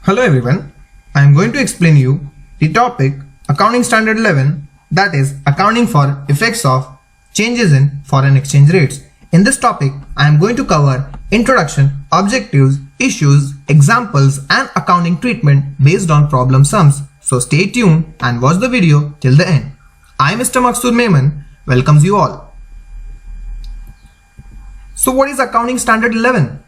Hello everyone, I am going to explain you the topic Accounting Standard 11, that is accounting for effects of changes in foreign exchange rates. In this topic, I am going to cover introduction, objectives, issues, examples and accounting treatment based on problem sums. So stay tuned and watch the video till the end. I, Mr. Maqsood Memon, welcomes you all. So what is Accounting Standard 11?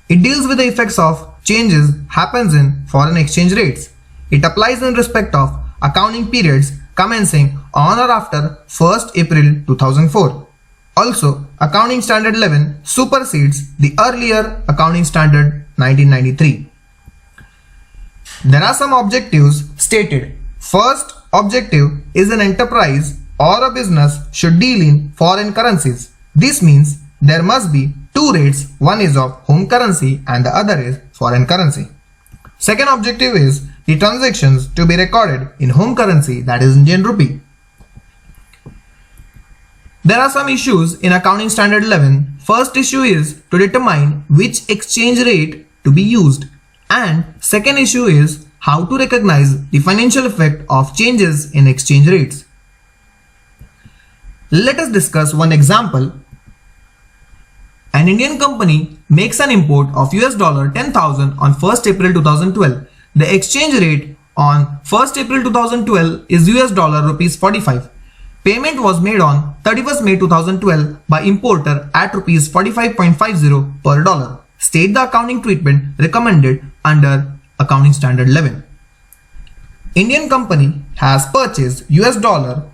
It deals with the effects of changes happens in foreign exchange rates. It applies in respect of accounting periods commencing on or after 1st April 2004. Also, Accounting Standard 11 supersedes the earlier Accounting Standard 1993. There are some objectives stated. First objective is an enterprise or a business should deal in foreign currencies. This means there must be two rates, one is of home currency and the other is foreign currency. Second objective is the transactions to be recorded in home currency, that is Indian rupee. There are some issues in Accounting Standard 11. First issue is to determine which exchange rate to be used, and second issue is how to recognize the financial effect of changes in exchange rates. Let us discuss one example. An Indian company makes an import of $10,000 on 1st April 2012. The exchange rate on 1st April 2012 is $45. Payment was made on 31st May 2012 by importer at rupees 45.50 per dollar. State the accounting treatment recommended under Accounting Standard 11. Indian company has purchased $10,000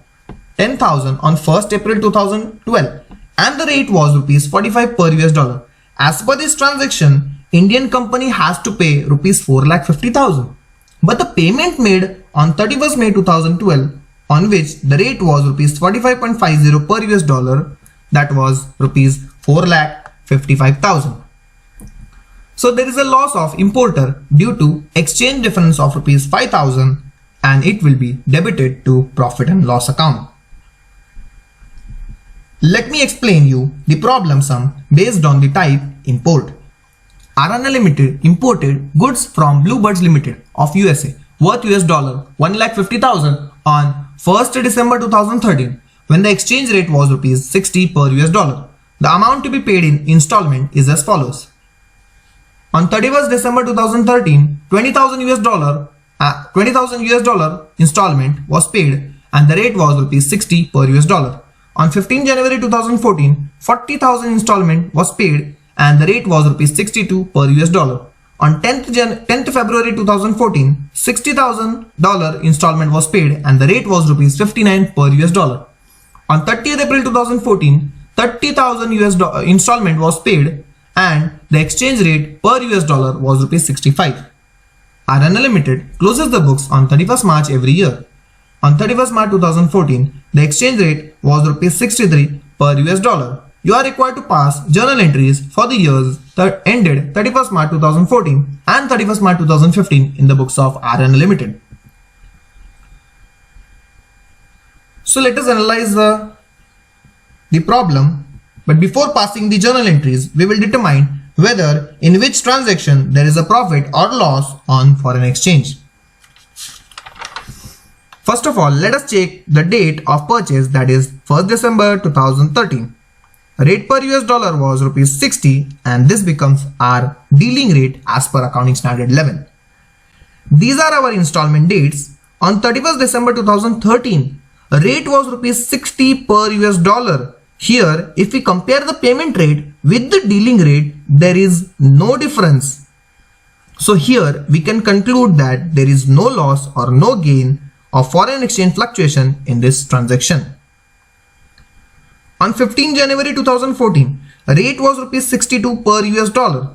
on 1st April 2012. And the rate was rupees 45 per US dollar. As per this transaction, Indian company has to pay rupees 4,50,000. But the payment made on 31st May 2012, on which the rate was rupees 45.50 per US dollar, that was rupees 4,55,000. So there is a loss of importer due to exchange difference of rupees 5,000 and it will be debited to profit and loss account. Let me explain you the problem sum based on the type import. RNL Limited imported goods from Bluebirds Limited of USA worth $1,50,000 on 1st December 2013 when the exchange rate was rupees 60 per US dollar. The amount to be paid in installment is as follows. On 31st December 2013, $20,000 installment was paid and the rate was rupees 60 per US dollar. On 15 January 2014, 40,000 installment was paid and the rate was rupees 62 per US dollar. On 10th February 2014, $60,000 installment was paid and the rate was rupees 59 per US dollar. On 30th April 2014, 30,000 installment was paid and the exchange rate per US dollar was rupees 65. RNL Limited closes the books on 31st March every year. On 31st March 2014, the exchange rate was rupees 63 per US dollar. You are required to pass journal entries for the years that ended 31st March 2014 and 31st March 2015 in the books of RNL Limited. So let us analyze the problem, but before passing the journal entries, we will determine whether in which transaction there is a profit or loss on foreign exchange. First of all, let us check the date of purchase, that is 1st December 2013. Rate per US dollar was rupees 60 and this becomes our dealing rate as per Accounting Standard 11. These are our installment dates. On 31st December 2013, rate was rupees 60 per US dollar. Here, if we compare the payment rate with the dealing rate, there is no difference. So here we can conclude that there is no loss or no gain of foreign exchange fluctuation in this transaction. On 15 January 2014, rate was rupees 62 per US dollar.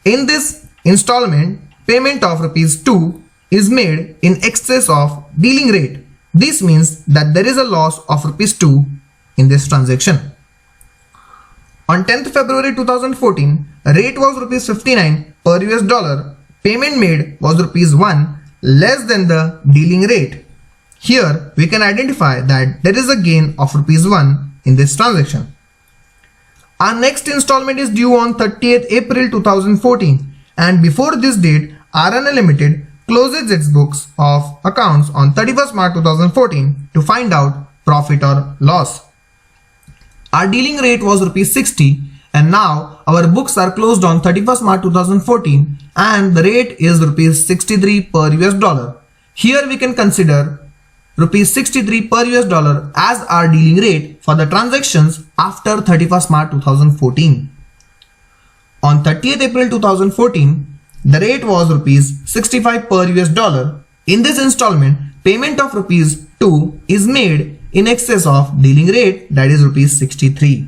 In this installment, payment of rupees 2 is made in excess of dealing rate. This means that there is a loss of rupees 2 in this transaction. On 10th February 2014, rate was rupees 59 per US dollar. Payment made was rupees 1 less than the dealing rate. Here we can identify that there is a gain of rupees 1 in this transaction. Our next installment is due on 30th April 2014 and before this date RNL Limited closes its books of accounts on 31st March 2014 to find out profit or loss. Our dealing rate was rupees 60 and now our books are closed on 31st March 2014 and the rate is rupees 63 per US dollar. Here we can consider rupees 63 per US dollar as our dealing rate for the transactions after 31st March 2014. On 30th April 2014, the rate was rupees 65 per US dollar. In this installment, payment of rupees 2 is made in excess of dealing rate, that is rupees 63.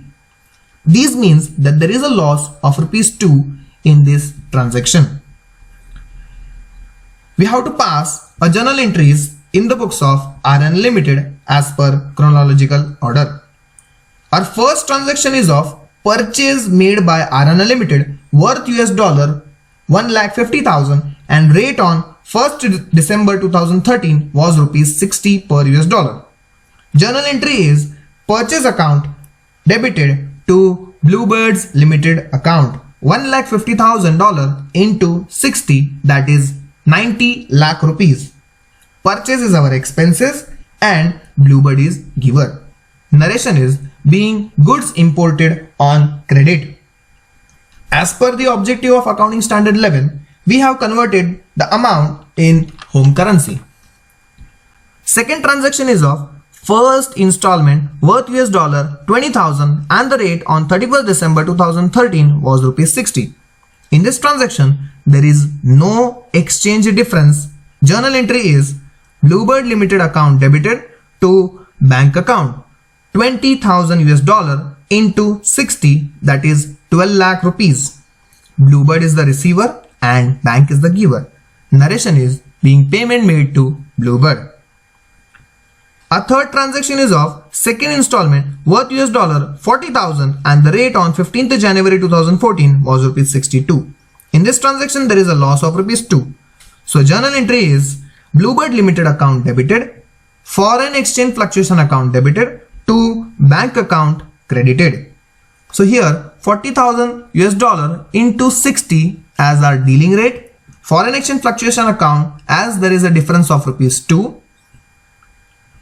This means that there is a loss of rupees 2 in this transaction. We have to pass a journal entries in the books of RNL Limited as per chronological order. Our first transaction is of purchase made by RNL Limited worth US dollar 1,50,000 and rate on 1st December 2013 was rupees 60 per US dollar. Journal entry is purchase account debited to Bluebirds Limited account $1,50,000 into 60, that is 90 lakh rupees. Purchase is our expenses and Bluebird is giver. Narration is being goods imported on credit. As per the objective of accounting standard 11, we have converted the amount in home currency. Second transaction is of first installment worth US dollar 20,000 and the rate on 31st December 2013 was rupees 60. In this transaction, there is no exchange difference. Journal entry is Bluebird Limited account debited to bank account 20,000 US dollar into 60, that is 12 lakh rupees. Bluebird is the receiver and bank is the giver. Narration is being payment made to Bluebird. A third transaction is of second installment worth US dollar 40,000 and the rate on 15th January 2014 was rupees 62. In this transaction, there is a loss of rupees 2. So journal entry is Bluebird Limited account debited, foreign exchange fluctuation account debited to bank account credited. So here 40,000 US dollar into 60 as our dealing rate, foreign exchange fluctuation account as there is a difference of rupees 2.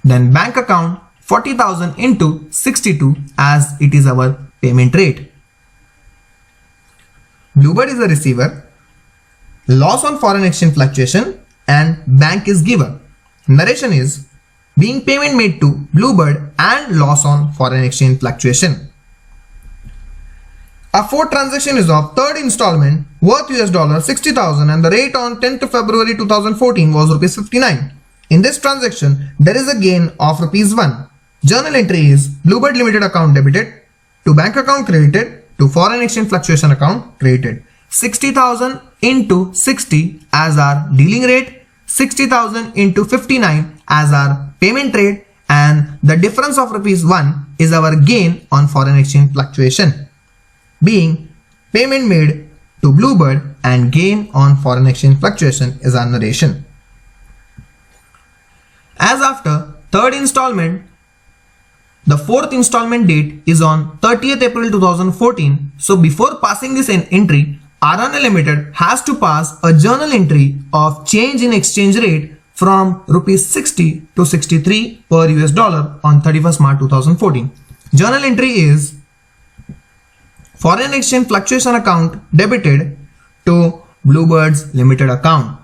Then bank account 40,000 into 62 as it is our payment rate. Bluebird is the receiver, loss on foreign exchange fluctuation and bank is giver. Narration is being payment made to Bluebird and loss on foreign exchange fluctuation. A fourth transaction is of third installment worth US dollar 60,000 and the rate on 10th February 2014 was rupees 59. In this transaction, there is a gain of rupees 1. Journal entry is Bluebird Limited account debited to bank account credited to foreign exchange fluctuation account credited. 60,000 into 60 as our dealing rate, 60,000 into 59 as our payment rate, and the difference of rupees 1 is our gain on foreign exchange fluctuation. Being payment made to Bluebird and gain on foreign exchange fluctuation is our narration. As after third installment, the fourth installment date is on 30th April 2014. So before passing this entry, RNL Limited has to pass a journal entry of change in exchange rate from rupees 60 to 63 per US dollar on 31st March 2014. Journal entry is foreign exchange fluctuation account debited to Bluebird's Limited account.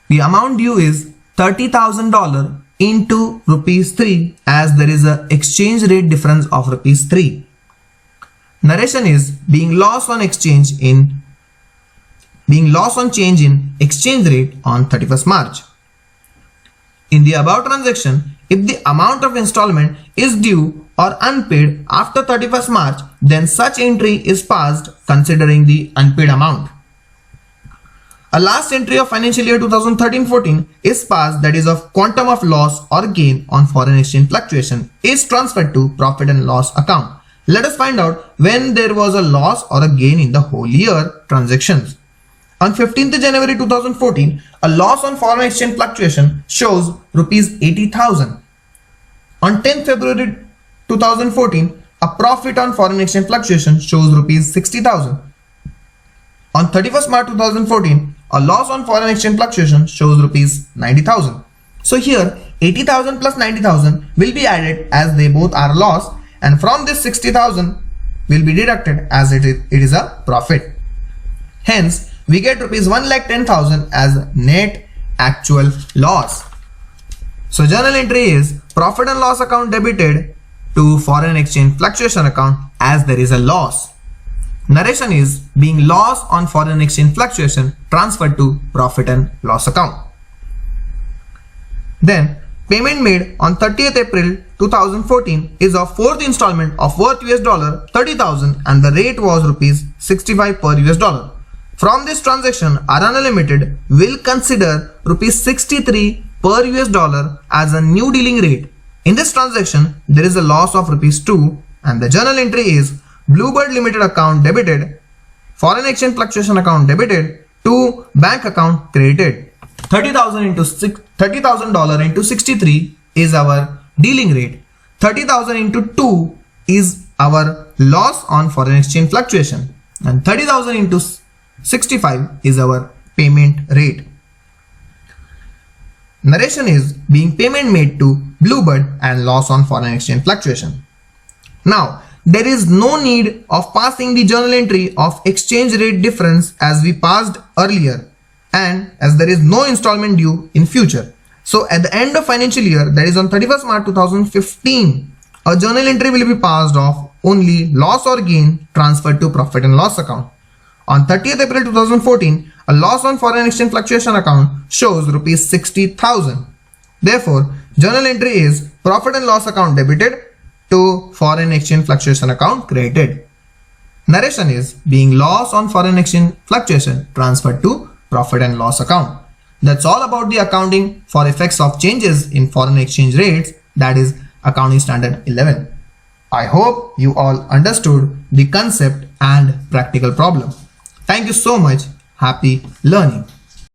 The amount due is $30,000 into rupees 3 as there is a exchange rate difference of rupees 3. Narration is being loss on change in exchange rate on 31st March. In the above transaction, if the amount of installment is due or unpaid after 31st March, then such entry is passed considering the unpaid amount. A last entry of financial year 2013-14 is passed, that is of quantum of loss or gain on foreign exchange fluctuation is transferred to profit and loss account. Let us find out when there was a loss or a gain in the whole year transactions. On 15th January 2014, a loss on foreign exchange fluctuation shows rupees 80,000. On 10th February 2014, a profit on foreign exchange fluctuation shows rupees 60,000. On 31st March 2014, a loss on foreign exchange fluctuation shows rupees 90,000. So here 80,000 plus 90,000 will be added as they both are loss, and from this 60,000 will be deducted as it is a profit. Hence, we get rupees 1,10,000 as net actual loss. So journal entry is profit and loss account debited to foreign exchange fluctuation account as there is a loss. Narration is being loss on foreign exchange fluctuation transferred to profit and loss account. Then payment made on 30th April 2014 is a fourth installment of worth $30,000 and the rate was rupees 65 per US dollar. From this transaction, Arana Limited will consider rupees 63 per US dollar as a new dealing rate. In this transaction, there is a loss of rupees 2 and the journal entry is Bluebird Limited account debited, foreign exchange fluctuation account debited to bank account credited. $30,000 into 63 is our dealing rate. 30,000 into 2 is our loss on foreign exchange fluctuation, and 30,000 into 65 is our payment rate. Narration is being payment made to Bluebird and loss on foreign exchange fluctuation. Now, there is no need of passing the journal entry of exchange rate difference as we passed earlier, and as there is no installment due in future. So at the end of financial year, that is on 31st March 2015, a journal entry will be passed of only loss or gain transferred to profit and loss account. On 30th April 2014, a loss on foreign exchange fluctuation account shows rupees 60,000. Therefore, journal entry is profit and loss account debited to foreign exchange fluctuation account credited. Narration is being loss on foreign exchange fluctuation transferred to profit and loss account. That's all about the accounting for effects of changes in foreign exchange rates, that is Accounting Standard 11. I hope you all understood the concept and practical problem. Thank you so much. Happy learning.